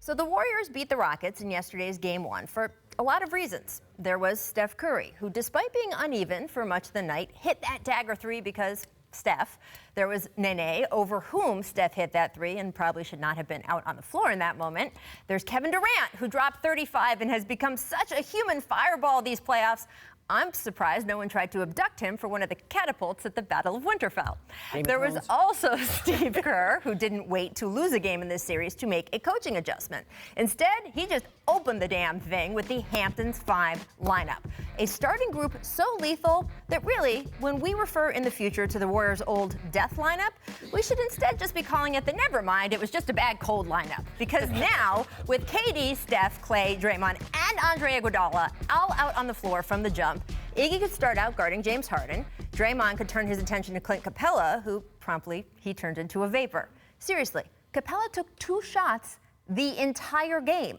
So the Warriors beat the Rockets in yesterday's Game 1 for a lot of reasons. There was Steph Curry, who, despite being uneven for much of the night, hit that dagger three because Steph. There was Nene, over whom Steph hit that three and probably should not have been out on the floor in that moment. There's Kevin Durant, who dropped 35 and has become such a human fireball these playoffs. I'm surprised no one tried to abduct him for one of the catapults at the Battle of Winterfell. There was also Steve Kerr, who didn't wait to lose a game in this series to make a coaching adjustment. Instead, he just opened the damn thing with the Hamptons 5 lineup. A starting group so lethal that really, when we refer in the future to the Warriors' old death lineup, we should instead just be calling it the never mind, it was just a bad cold lineup. Because now, with KD, Steph, Klay, Draymond, and Andre Iguodala all out on the floor from the jump, Iggy could start out guarding James Harden. Draymond could turn his attention to Clint Capella, who promptly he turned into a vapor. Seriously, Capella took 2 shots the entire game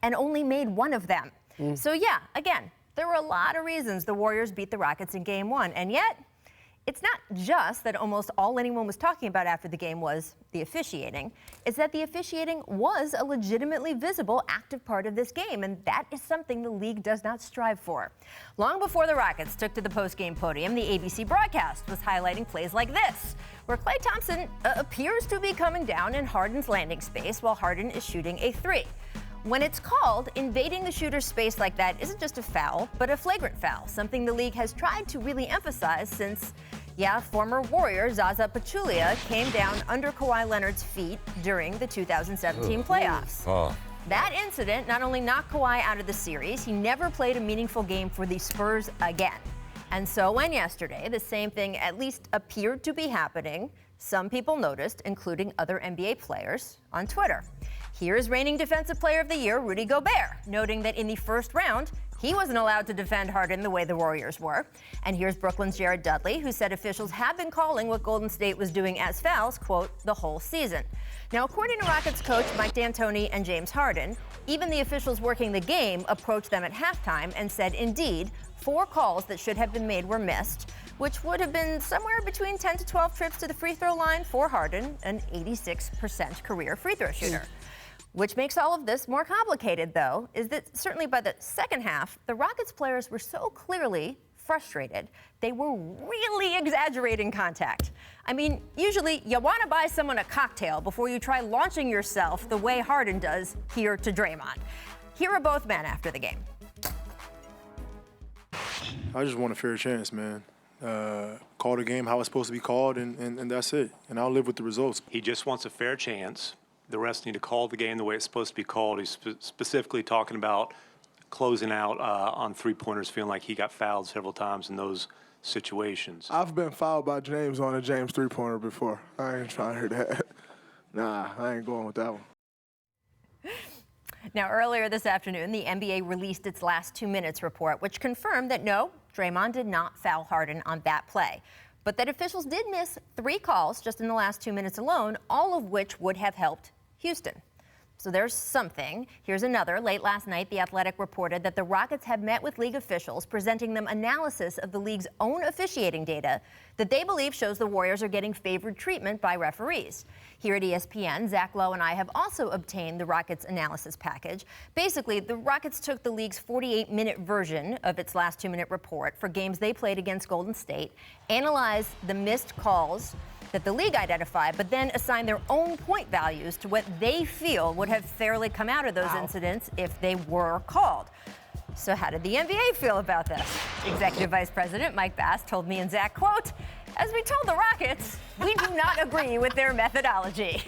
and only made one of them. So yeah, again, there were a lot of reasons the Warriors beat the Rockets in Game 1, and yet it's not just that almost all anyone was talking about after the game was the officiating. It's that the officiating was a legitimately visible, active part of this game, and that is something the league does not strive for. Long before the Rockets took to the post-game podium, the ABC broadcast was highlighting plays like this, where Klay Thompson appears to be coming down in Harden's landing space while Harden is shooting a 3. When it's called, invading the shooter's space like that isn't just a foul, but a flagrant foul, something the league has tried to really emphasize since, former Warrior Zaza Pachulia came down under Kawhi Leonard's feet during the 2017 playoffs. That incident not only knocked Kawhi out of the series, he never played a meaningful game for the Spurs again. And so when yesterday the same thing at least appeared to be happening, some people noticed, including other NBA players, on Twitter. Here's reigning Defensive Player of the Year, Rudy Gobert, noting that in the first round, he wasn't allowed to defend Harden the way the Warriors were. And here's Brooklyn's Jared Dudley, who said officials have been calling what Golden State was doing as fouls, quote, the whole season. Now, according to Rockets coach Mike D'Antoni and James Harden, even the officials working the game approached them at halftime and said, indeed, 4 calls that should have been made were missed, which would have been somewhere between 10 to 12 trips to the free throw line for Harden, an 86% career free throw shooter. Which makes all of this more complicated, though, is that certainly by the second half, the Rockets players were so clearly frustrated, they were really exaggerating contact. I mean, usually you want to buy someone a cocktail before you try launching yourself the way Harden does here to Draymond. Here are both men after the game. I just want a fair chance, man. Call the game how it's supposed to be called, and that's it. And I'll live with the results. He just wants a fair chance. The rest need to call the game the way it's supposed to be called. He's specifically talking about closing out on three-pointers, feeling like he got fouled several times in those situations. I've been fouled by James on a James three-pointer before. I ain't trying to hear that. Nah, I ain't going with that one. Now, earlier this afternoon, the NBA released its last 2 minutes report, which confirmed that no, Draymond did not foul Harden on that play, but that officials did miss 3 calls just in the last 2 minutes alone, all of which would have helped Houston. So there's something. Here's another. Late last night, The Athletic reported that the Rockets had met with league officials, presenting them analysis of the league's own officiating data that they believe shows the Warriors are getting favored treatment by referees. Here at ESPN, Zach Lowe and I have also obtained the Rockets analysis package. Basically, the Rockets took the league's 48-minute version of its last 2-minute report for games they played against Golden State, analyzed the missed calls that the league identified, but then assign their own point values to what they feel would have fairly come out of those incidents if they were called. So how did the NBA feel about this? Executive Vice President Mike Bass told me and Zach, quote, as we told the Rockets, we do not agree with their methodology.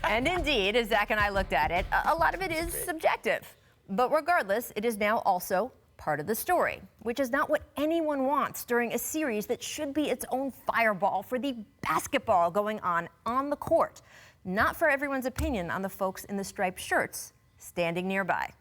And indeed, as Zach and I looked at it, a lot of it is subjective. But regardless, it is now also part of the story, which is not what anyone wants during a series that should be its own fireball for the basketball going on the court. Not for everyone's opinion on the folks in the striped shirts standing nearby.